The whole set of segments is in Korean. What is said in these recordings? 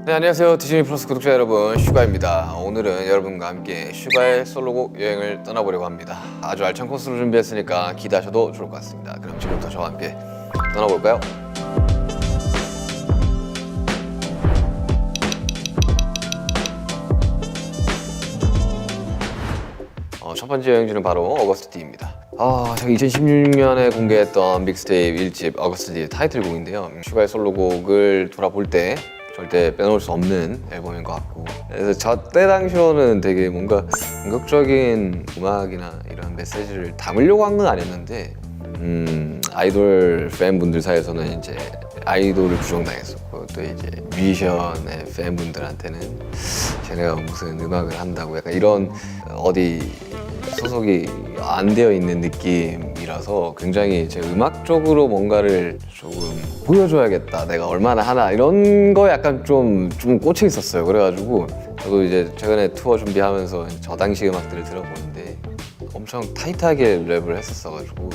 네, 안녕하세요. 디즈니 플러스 구독자 여러분, 슈가입니다. 오늘은 여러분과 함께 슈가의 솔로곡 여행을 떠나보려고 합니다. 아주 알찬 코스를 준비했으니까 기대하셔도 좋을 것 같습니다. 그럼 지금부터 저와 함께 떠나볼까요? 첫 번째 여행지는 바로 어거스트디입니다. 제가 2016년에 공개했던 믹스테이프 1집 어거스트디 타이틀곡인데요. 슈가의 솔로곡을 돌아볼 때 절대 빼놓을 수 없는 앨범인 것 같고, 그래서 저 때 당시로는 되게 뭔가 공격적인 음악이나 이런 메시지를 담으려고 한 건 아니었는데 아이돌 팬분들 사이에서는 이제 아이돌을 부정당했었고, 또 이제 뮤지션의 팬분들한테는 쟤네가 무슨 음악을 한다고 약간 이런 어디 소속이 안 되어 있는 느낌이라서 굉장히 제 음악적으로 뭔가를 조금 보여줘야겠다, 내가 얼마나 하나, 이런 거 약간 좀 꽂혀 있었어요. 그래가지고 저도 이제 최근에 투어 준비하면서 저 당시 음악들을 들어보는데 엄청 타이트하게 랩을 했었어가지고,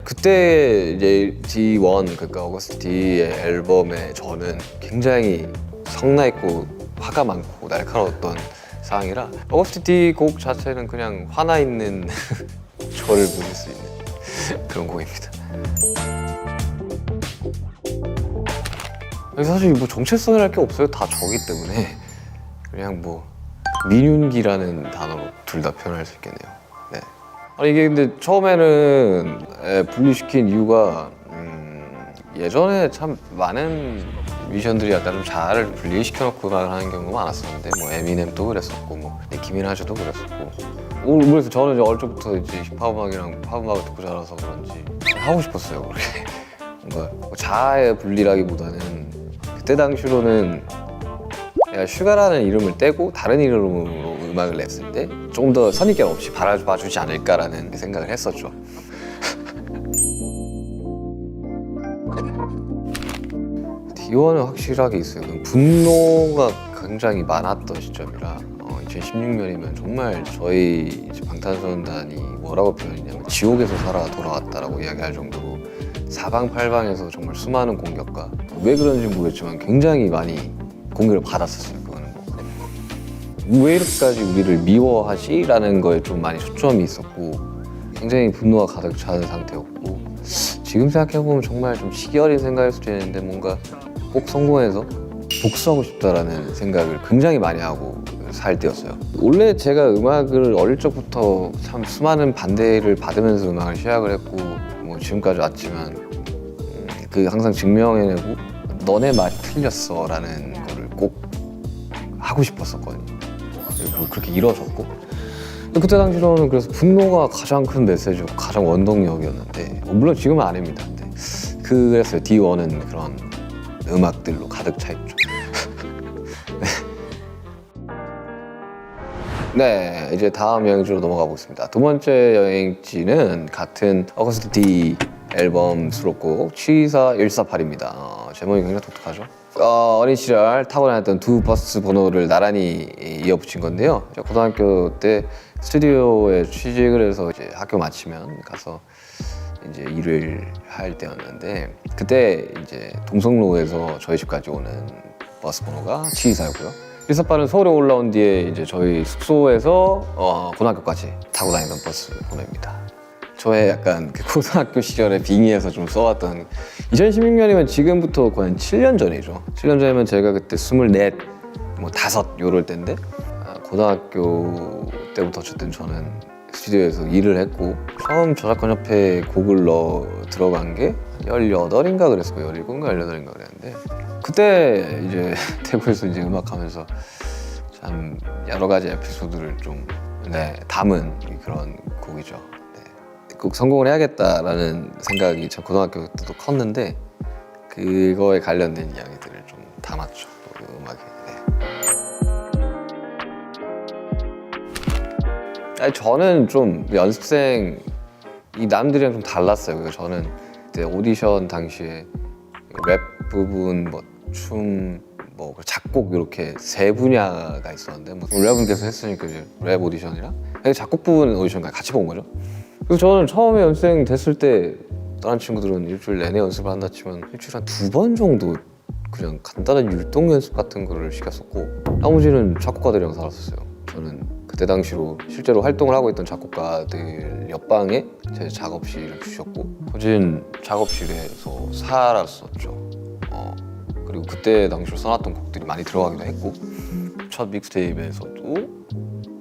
그때 이제 D1, 그러니까 어거스트디의 앨범에 저는 굉장히 성나있고 화가 많고 날카로웠던 상황이라 어거스트디 곡 자체는 그냥 화나 있는 저를 보실 수 있는 그런 곡입니다. 사실 뭐 정체성이랄 게 없어요. 다 저기 때문에 그냥 뭐 민윤기라는 단어로 둘 다 표현할 수 있겠네요. 네. 아니 이게 근데 처음에는 분리시킨 이유가 예전에 참 많은 뮤지션들이 약간 좀 잘 분리시켜놓고 음악을 하는 경우가 많았었는데, 뭐 에미넴도 그랬었고, 뭐 니키 미나즈도 그랬었고, 그래서 저는 이제 어릴 적부터 이제 힙합 음악이랑 팝 음악을 듣고 자라서 그런지 하고 싶었어요. 그렇게 뭔가 자아의 분리라기보다는 그때 당시로는 내가 슈가라는 이름을 떼고 다른 이름으로 음악을 냈을 때 조금 더 선입견 없이 바라봐주지 않을까라는 생각을 했었죠. D1은 확실하게 있어요. 분노가 굉장히 많았던 시점이라 2016년이면 정말 저희 이제 방탄소년단이 뭐라고 표현했냐면 지옥에서 살아 돌아왔다라고 이야기할 정도로 사방팔방에서 정말 수많은 공격과, 왜 그런지 모르겠지만 굉장히 많이 공격을 받았었어요. 그거는 왜 이렇게까지 우리를 미워하지? 라는 거에 좀 많이 초점이 있었고, 굉장히 분노가 가득 차는 상태였고, 지금 생각해보면 정말 좀 시기 어린 생각일 수도 있는데 뭔가 꼭 성공해서 복수하고 싶다라는 생각을 굉장히 많이 하고 살 때였어요. 원래 제가 음악을 어릴 적부터 참 수많은 반대를 받으면서 음악을 시작을 했고, 뭐 지금까지 왔지만 그 항상 증명해내고 너네 말이 틀렸어 라는 거를 꼭 하고 싶었었거든요. 그리고 그렇게 이뤄졌고, 그때 당시로는 그래서 분노가 가장 큰 메시지고 가장 원동력이었는데, 물론 지금은 아닙니다. 근데 그래서 D1은 그런 음악들로 가득 차 있죠. 네, 이제 다음 여행지로 넘어가 보겠습니다. 두 번째 여행지는 같은 어거스트디 앨범 수록곡 취사 148입니다. 제목이 굉장히 독특하죠. 어린 시절 타고 다녔던 두 버스 번호를 나란히 이어붙인 건데요. 제가 고등학교 때 스튜디오에 취직을 해서 이제 학교 마치면 가서 이제 일을 할 때였는데, 그때 이제 동성로에서 저희 집까지 오는 버스 번호가 724였고요. 148은 서울에 올라온 뒤에 이제 저희 숙소에서 고등학교까지 타고 다니던 버스 번호입니다. 저의 약간 그 고등학교 시절에 빙의해서 좀 써왔던, 2016년이면 지금부터 거의 한 7년 전이죠. 7년 전이면 제가 그때 24, 뭐 5 요럴 때인데, 고등학교 때부터 어쨌든 저는 스튜디오에서 일을 했고, 처음 저작권협회에 곡을 넣어 들어간 게 18인가 그랬어요. 17인가 18인가 그랬는데, 그때 이제 태국에서 이제 음악하면서 참 여러 가지 에피소드를 좀 담은 그런 곡이죠. 꼭 성공을 해야겠다라는 생각이 참 고등학교 때도 컸는데, 그거에 관련된 이야기들을 좀 담았죠, 그 음악에. 저는 좀 연습생 이 남들이랑 좀 달랐어요. 그래서 저는 그때 오디션 당시에 랩 부분, 뭐 춤, 뭐 작곡 이렇게 세 분야가 있었는데, 뭐 랩은 계속 했으니까 이제 랩 오디션이랑 작곡 부분 오디션까지 같이 본 거죠. 그래서 저는 처음에 연습생 됐을 때 다른 친구들은 일주일 내내 연습을 한다 치면 일주일에 한 2번 정도 그냥 간단한 율동 연습 같은 거를 시켰었고, 나머지는 작곡가들이랑 살았었어요. 저는 그때 당시로 실제로 활동을 하고 있던 작곡가들 옆방에 제 작업실을 주셨고, 거진 작업실에서 살았었죠. 그리고 그때 당시로 써놨던 곡들이 많이 들어가기도 했고, 첫 믹스테이프에서도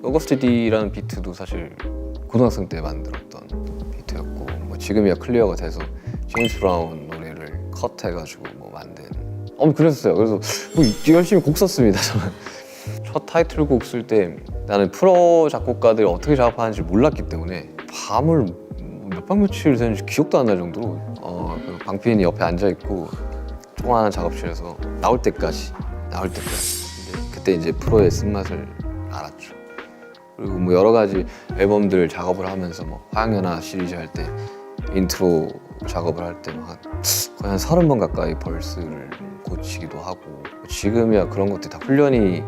어거스트 D라는 비트도 사실 고등학생 때 만들었던 비트였고, 뭐 지금이야 클리어가 돼서 제임스 브라운 노래를 컷해가지고 뭐 만든 그랬어요. 그래서 뭐 열심히 곡 썼습니다. 저는 첫 타이틀곡 쓸 때 나는 프로 작곡가들이 어떻게 작업하는지 몰랐기 때문에 밤을 몇 밤 며칠 새는지 기억도 안 날 정도로 그 방피인이 옆에 앉아있고 조그마한 작업실에서 나올 때까지 근데 그때 이제 프로의 쓴맛을 알았죠. 그리고 뭐 여러 가지 앨범들 작업을 하면서 뭐 화양연화 시리즈 할 때 인트로 작업을 할 때 거의 한 30번 가까이 벌스를 고치기도 하고, 지금이야 그런 것들이 다 훈련이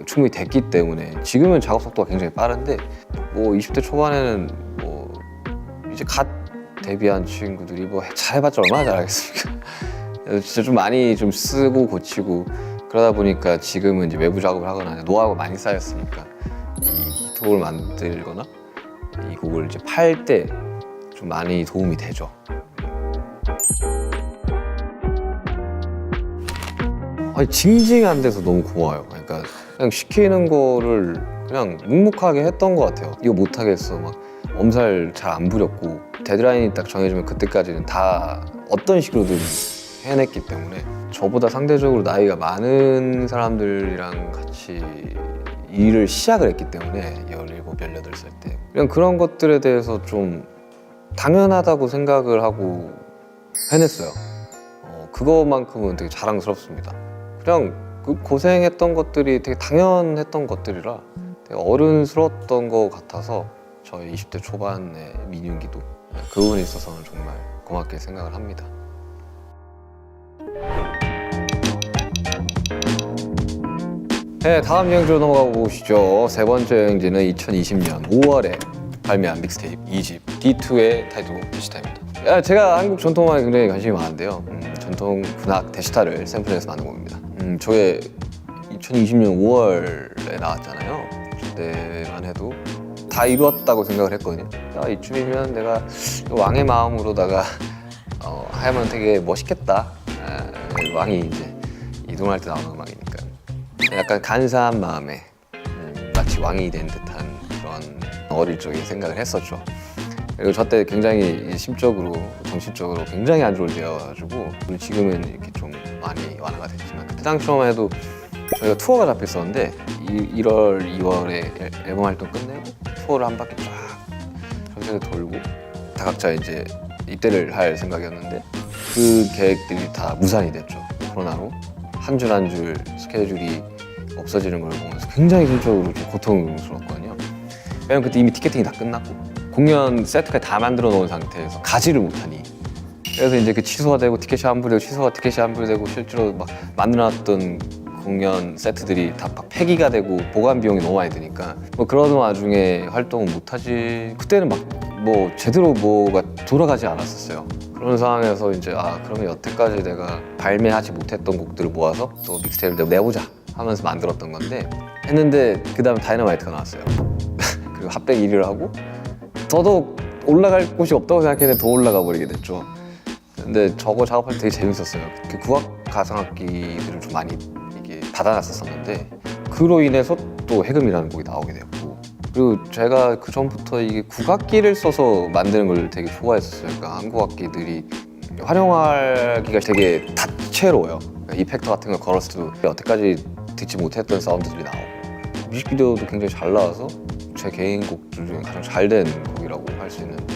충분히 됐기 때문에 지금은 작업 속도가 굉장히 빠른데, 뭐 20대 초반에는 뭐 이제 갓 데뷔한 친구들이 뭐 잘해봤자 얼마나 잘하겠습니까? 진짜 좀 많이 좀 쓰고 고치고 그러다 보니까 지금은 이제 외부 작업을 하거나 노하우가 많이 쌓였으니까 이 히트곡을 만들거나 이 곡을 이제 팔 때 좀 많이 도움이 되죠. 아니, 징징한 데서 너무 고마워요. 그러니까 그냥 시키는 거를 그냥 묵묵하게 했던 것 같아요. 이거 못하겠어 막 엄살 잘 안 부렸고, 데드라인이 딱 정해지면 그때까지는 다 어떤 식으로든 해냈기 때문에 저보다 상대적으로 나이가 많은 사람들이랑 같이 일을 시작을 했기 때문에 17, 18살 때 그냥 그런 것들에 대해서 좀 당연하다고 생각을 하고 해냈어요. 그거만큼은 되게 자랑스럽습니다. 그냥 그 고생했던 것들이 되게 당연했던 것들이라 되게 어른스러웠던 것 같아서 저의 20대 초반의 민윤기도 그 부분에 있어서는 정말 고맙게 생각을 합니다. 네, 다음 여행지로 넘어가 보시죠. 세 번째 여행지는 2020년 5월에 발매한 믹스테이프 2집 D2의 타이틀곡 데시타입니다. 제가 한국 전통음악에 굉장히 관심이 많은데요. 전통 군악 데시타를 샘플해서 만든 곡입니다. 저게 2020년 5월에 나왔잖아요. 그때만 해도 다 이루었다고 생각을 했거든요. 이쯤이면 내가 왕의 마음으로다가 하면 되게 멋있겠다. 왕이 이제 이동할 때 나오는 음악이니까 약간 간사한 마음에 마치 왕이 된 듯한 그런 어릴 적에 생각을 했었죠. 그리고 저 때 굉장히 심적으로, 정신적으로 굉장히 안 좋을 때여가지고, 지금은 이렇게 좀 많이 완화가 됐지만 그때 당시만 해도 저희가 투어가 잡혔었는데 1월, 2월에 앨범 활동 끝내고 투어를 한 바퀴 쫙 전 세계 돌고 다 각자 이제 입대를 할 생각이었는데 그 계획들이 다 무산이 됐죠. 코로나로 한 줄 한 줄 스케줄이 없어지는 걸 보면서 굉장히 심적으로 좀 고통스러웠거든요. 왜냐면 그때 이미 티켓팅이 다 끝났고 공연 세트까지 다 만들어 놓은 상태에서 가지를 못하니, 그래서 이제 그 취소가 되고 티켓이 환불되고 취소가 티켓이 환불되고 실제로 막 만들어놨던 공연 세트들이 다 폐기가 되고 보관 비용이 너무 많이 드니까 뭐 그런 와중에 활동은 못하지. 그때는 막 뭐 제대로 뭐가 돌아가지 않았었어요. 그런 상황에서 이제 그러면 여태까지 내가 발매하지 못했던 곡들을 모아서 또 믹스테이프를 내보자 하면서 만들었던 건데, 했는데 그 다음에 다이너마이트가 나왔어요. 그리고 핫백 1위를 하고 더더욱 올라갈 곳이 없다고 생각했는데 더 올라가 버리게 됐죠. 근데 저거 작업할 때 되게 재밌었어요. 그 국악 가상악기들을 좀 많이 이게 받아놨었는데 그로 인해서 또 해금이라는 곡이 나오게 되었고, 그리고 제가 그 전부터 이게 국악기를 써서 만드는 걸 되게 좋아했었어요. 그러니까 한국 악기들이 활용하기가 되게 다채로워요. 그러니까 이펙터 같은 걸 걸었을 때 여태까지 듣지 못했던 사운드들이 나오고, 뮤직비디오도 굉장히 잘 나와서 제 개인 곡들 중에 가장 잘 된 곡이라고 할 수 있는데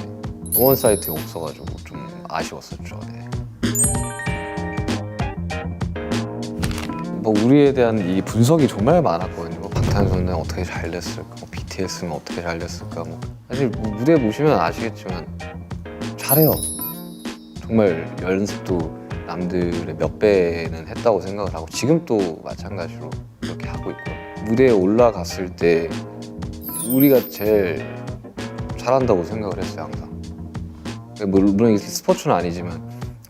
음원 사이트에 없어가지고 좀 아쉬웠었죠. 네. 뭐 우리에 대한 이 분석이 정말 많았거든요. 뭐 방탄소년단 어떻게 잘 됐을까, 뭐 BTS는 어떻게 잘 됐을까. 뭐 사실 무대 보시면 아시겠지만 잘해요. 정말 연습도 남들의 몇 배는 했다고 생각을 하고 지금 또 마찬가지로 그렇게 하고 있고요. 무대에 올라갔을 때 우리가 제일 잘한다고 생각을 했어요, 항상. 물론 이게 스포츠는 아니지만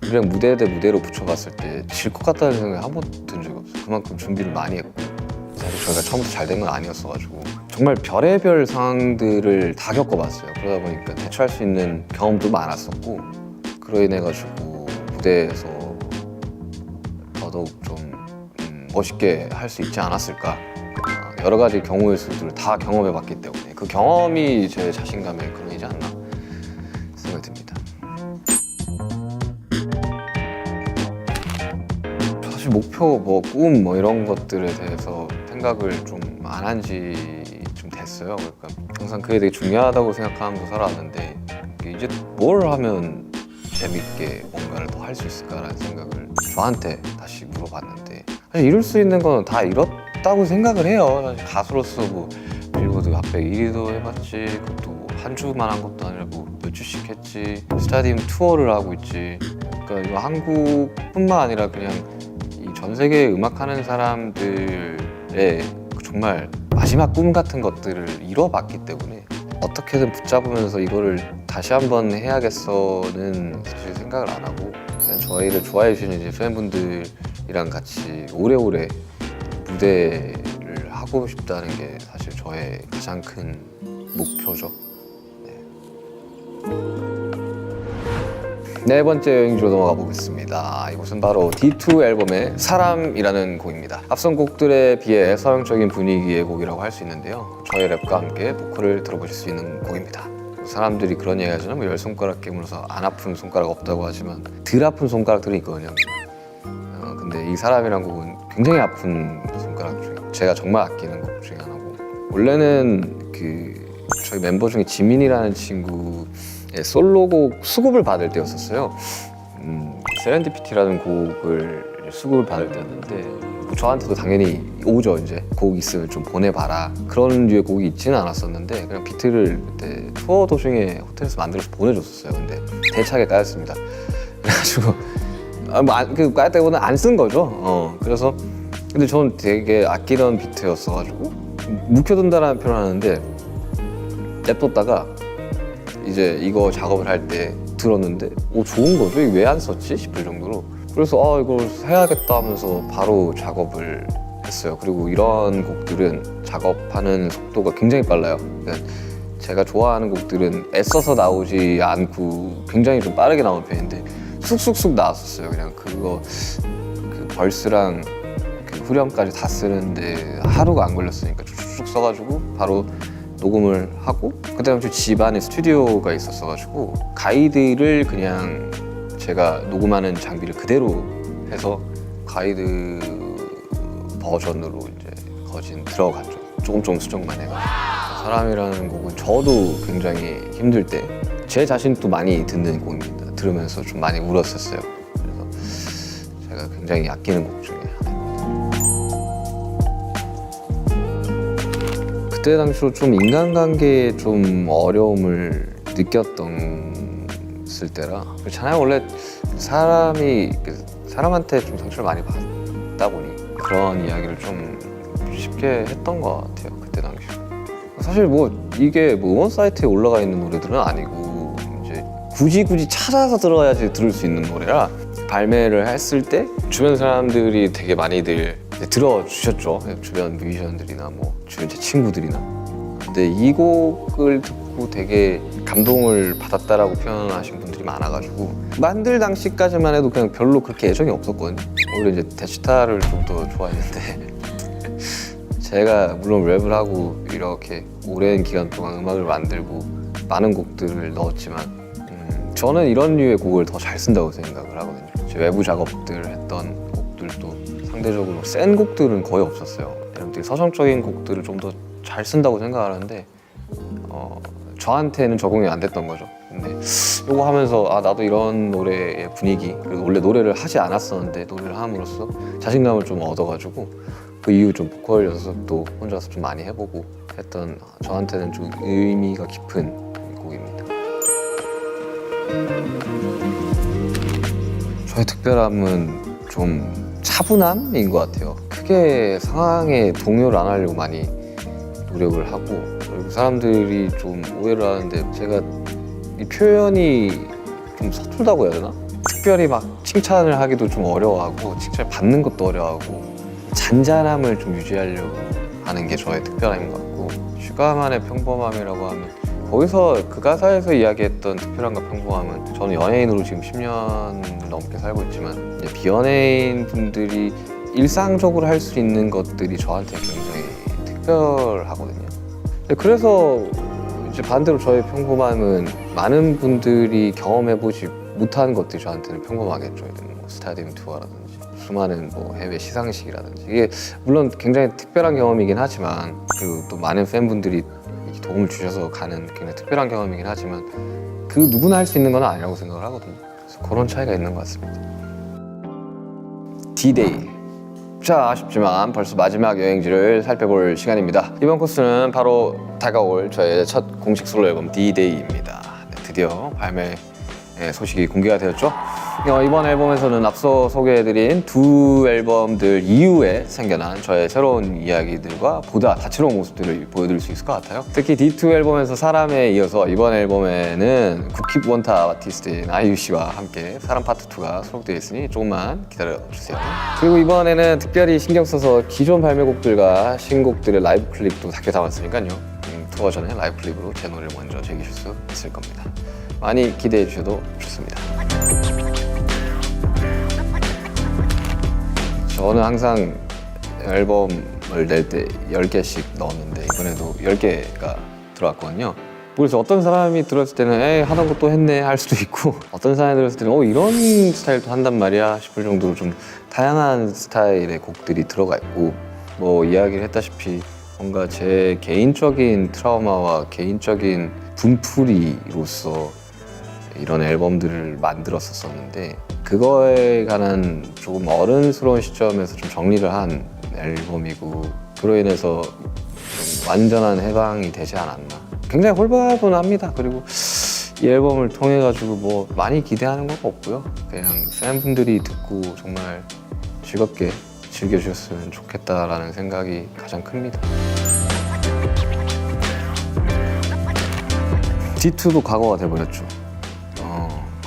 우리랑 무대 대 무대로 붙여봤을 때 질 것 같다는 생각이 한 번도 든 적이 없어요. 그만큼 준비를 많이 했고 사실 저희가 처음부터 잘 된 건 아니었어가지고 정말 별의별 상황들을 다 겪어봤어요. 그러다 보니까 대처할 수 있는 경험도 많았었고 그로 인해 가지고 무대에서 더더욱 좀 멋있게 할 수 있지 않았을까. 여러 가지 경우의 수들을 다 경험해봤기 때문에 그 경험이 제 자신감의 근원이지 않나 생각이 듭니다. 사실 목표, 꿈 이런 것들에 대해서 생각을 좀 안 한 지 좀 됐어요. 그러니까 항상 그게 되게 중요하다고 생각하면서 살아왔는데 이제 뭘 하면 재밌게 뭔가를 더 할 수 있을까라는 생각을 저한테 다시 물어봤는데 사실 이룰 수 있는 건 다 이뤘다고 생각을 해요. 사실 가수로서 뭐 빌보드 핫백 1위도 해봤지 그것도 뭐 한 주만 한 것도 아니라 뭐 몇 주씩 했지 스타디움 투어를 하고 있지. 그러니까 이거 한국뿐만 아니라 그냥 이 전 세계 음악하는 사람들의 정말 마지막 꿈 같은 것들을 이뤄봤기 때문에 어떻게든 붙잡으면서 이거를 다시 한번 해야겠어는 사실 생각을 안 하고 그냥 저희를 좋아해 주시는 이제 팬분들이랑 같이 오래오래 무대를 하고 싶다는 게 사실 저의 가장 큰 목표죠. 네 번째 여행지로 넘어가 보겠습니다. 이곳은 바로 D2 앨범의 사람이라는 곡입니다. 앞선 곡들에 비해 서정적인 분위기의 곡이라고 할 수 있는데요. 저의 랩과 함께 보컬을 들어보실 수 있는 곡입니다. 사람들이 그런 얘기 하잖아요. 뭐 10손가락 깨물어서 안 아픈 손가락 없다고 하지만 덜 아픈 손가락들이 있거든요. 근데 이 사람이란 곡은 굉장히 아픈 손가락 중에 제가 정말 아끼는 곡 중에 하나고 원래는 저희 멤버 중에 지민이라는 친구의 솔로곡 수급을 받을 때였었어요. 세렌디피티라는 곡을 수급을 받을 때였는데 저한테도 당연히 오죠. 이제 곡 있으면 좀 보내봐라 그런 류의 곡이 있지는 않았었는데 그냥 비트를 그때 투어 도중에 호텔에서 만들어서 보내줬었어요. 근데 대차게 까였습니다. 그래가지고 그 까였 때보다 안 쓴 거죠. 그래서 근데 저는 되게 아끼던 비트였어가지고 묵혀둔다라는 표현을 하는데 냅뒀다가 이제 이거 작업을 할 때 들었는데 좋은 거죠? 이거 왜 안 썼지? 싶을 정도로 그래서 이걸 해야겠다 하면서 바로 작업을 했어요. 그리고 이런 곡들은 작업하는 속도가 굉장히 빨라요. 그러니까 제가 좋아하는 곡들은 애써서 나오지 않고 굉장히 좀 빠르게 나오는 편인데 쑥쑥쑥 나왔었어요. 그냥 그 벌스랑 그 후렴까지 다 쓰는데 하루가 안 걸렸으니까 쭉쭉 써가지고 바로 녹음을 하고 그때 당시 집안에 스튜디오가 있었어가지고 가이드를 그냥 제가 녹음하는 장비를 그대로 해서 가이드 버전으로 이제 거진 들어갔죠. 조금 수정만 해가지고 사람이라는 곡은 저도 굉장히 힘들 때 제 자신도 많이 듣는 곡입니다. 들으면서 좀 많이 울었었어요. 그래서 제가 굉장히 아끼는 곡 중에 그때 당시로 좀 인간관계에 좀 어려움을 느꼈던 때라 그렇잖아요. 원래 사람이 사람한테 좀 상처를 많이 받다 보니 그런 이야기를 좀 쉽게 했던 것 같아요. 그때 당시 사실 이게 음원 사이트에 올라가 있는 노래들은 아니고 이제 굳이 찾아서 들어야지 들을 수 있는 노래라 발매를 했을 때 주변 사람들이 되게 많이들 들어주셨죠. 주변 뮤지션들이나 주변 제 친구들이나. 근데 이 곡을 듣고 되게 감동을 받았다라고 표현하신 분들이 많아가지고 만들 당시까지만 해도 그냥 별로 그렇게 애정이 없었거든요. 오히려 이제 대치타를 좀 더 좋아했는데 제가 물론 랩을 하고 이렇게 오랜 기간 동안 음악을 만들고 많은 곡들을 넣었지만 저는 이런 류의 곡을 더 잘 쓴다고 생각을 하거든요. 제 외부 작업들 했던 곡들도 상대적으로 센 곡들은 거의 없었어요. 되게 서정적인 곡들을 좀 더 잘 쓴다고 생각하는데 저한테는 적응이 안 됐던 거죠. 근데 이거 하면서 나도 이런 노래의 분위기 그리고 원래 노래를 하지 않았었는데 노래를 함으로써 자신감을 좀 얻어가지고 그 이후 좀 보컬 연습도 혼자서 좀 많이 해보고 했던 저한테는 좀 의미가 깊은 곡입니다. 저의 특별함은 좀 차분함인 것 같아요. 크게 상황에 동요를 안 하려고 많이 노력을 하고 그리고 사람들이 좀 오해를 하는데 제가 이 표현이 좀 서툴다고 해야 되나? 특별히 막 칭찬을 하기도 좀 어려워하고 칭찬을 받는 것도 어려워하고 잔잔함을 좀 유지하려고 하는 게 저의 특별함인 것 같고, 슈가만의 평범함이라고 하면 거기서 그 가사에서 이야기했던 특별함과 평범함은, 저는 연예인으로 지금 10년 넘게 살고 있지만 이제 비연예인 분들이 일상적으로 할 수 있는 것들이 저한테 굉장히 특별하거든요. 그래서 이제 반대로 저의 평범함은 많은 분들이 경험해보지 못한 것들이 저한테는 평범하겠죠. 뭐 스타디움 투어라든지 수많은 뭐 해외 시상식이라든지, 이게 물론 굉장히 특별한 경험이긴 하지만, 그리고 또 많은 팬분들이 도움을 주셔서 가는 굉장히 특별한 경험이긴 하지만, 그 누구나 할 수 있는 건 아니라고 생각을 하거든요. 그래서 그런 차이가 있는 것 같습니다. D-Day. 자, 아쉽지만 벌써 마지막 여행지를 살펴볼 시간입니다. 이번 코스는 바로 다가올 저의 첫 공식 솔로 앨범 D-Day입니다. 네, 드디어 발매 소식이 공개가 되었죠. 이번 앨범에서는 앞서 소개해드린 두 앨범들 이후에 생겨난 저의 새로운 이야기들과 보다 다채로운 모습들을 보여드릴 수 있을 것 같아요. 특히 D2 앨범에서 사람에 이어서 이번 앨범에는 국힙 원탑 아티스트인 아이유 씨와 함께 사람 파트 2가 수록되어 있으니 조금만 기다려주세요. 그리고 이번에는 특별히 신경 써서 기존 발매곡들과 신곡들의 라이브 클립도 섞여 담았으니까요. 투어 전에 라이브 클립으로 제 노래를 먼저 즐기실 수 있을 겁니다. 많이 기대해 주셔도 좋습니다. 저는 항상 앨범을 낼 때 10개씩 넣었는데 이번에도 10개가 들어왔거든요. 그래서 어떤 사람이 들었을 때는 에이 하던 것도 했네 할 수도 있고, 어떤 사람이 들었을 때는 이런 스타일도 한단 말이야 싶을 정도로 좀 다양한 스타일의 곡들이 들어가 있고, 뭐 이야기를 했다시피 뭔가 제 개인적인 트라우마와 개인적인 분풀이로서 이런 앨범들을 만들었었는데, 그거에 관한 조금 어른스러운 시점에서 좀 정리를 한 앨범이고, 그로 인해서 좀 완전한 해방이 되지 않았나. 굉장히 홀가분합니다. 그리고 이 앨범을 통해 가지고 뭐 많이 기대하는 건 없고요. 그냥 팬분들이 듣고 정말 즐겁게 즐겨주셨으면 좋겠다라는 생각이 가장 큽니다. D2도 과거가 돼버렸죠.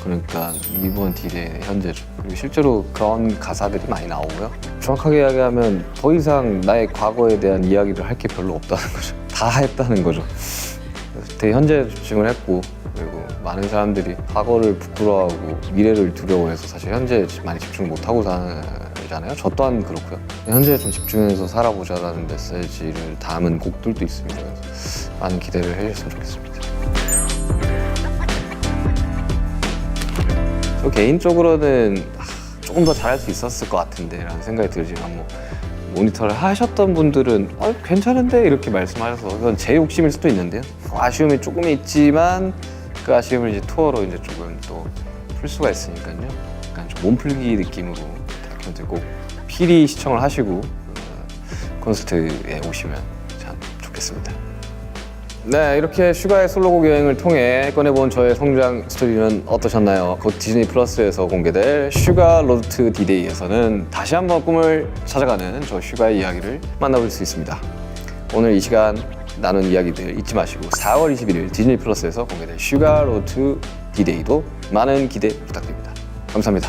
그러니까 이번 D-Day 현재죠. 그리고 실제로 그런 가사들이 많이 나오고요. 정확하게 이야기하면 더 이상 나의 과거에 대한 이야기를 할 게 별로 없다는 거죠. 다 했다는 거죠. 그래서 되게 현재에 집중을 했고, 그리고 많은 사람들이 과거를 부끄러워하고 미래를 두려워해서 사실 현재에 많이 집중 못하고 살잖아요. 저 또한 그렇고요. 현재에 좀 집중해서 살아보자라는 메시지를 담은 곡들도 있습니다. 그래서 많은 기대를 해주셨으면 좋겠습니다. 저 개인적으로는 조금 더 잘할 수 있었을 것 같은데 라는 생각이 들지만, 뭐 모니터를 하셨던 분들은 괜찮은데 이렇게 말씀하셔서 그건 제 욕심일 수도 있는데요. 아쉬움이 조금 있지만 그 아쉬움을 이제 투어로 이제 조금 또 풀 수가 있으니까요. 약간 좀 몸풀기 느낌으로 꼭 필히 시청을 하시고 콘서트에 오시면 참 좋겠습니다. 네, 이렇게 슈가의 솔로곡 여행을 통해 꺼내본 저의 성장 스토리는 어떠셨나요? 곧 디즈니 플러스에서 공개될 슈가 로드 투 D-Day에서는 다시 한번 꿈을 찾아가는 저 슈가의 이야기를 만나볼 수 있습니다. 오늘 이 시간 나눈 이야기들 잊지 마시고 4월 21일 디즈니 플러스에서 공개될 슈가 로드 투 D-Day도 많은 기대 부탁드립니다. 감사합니다.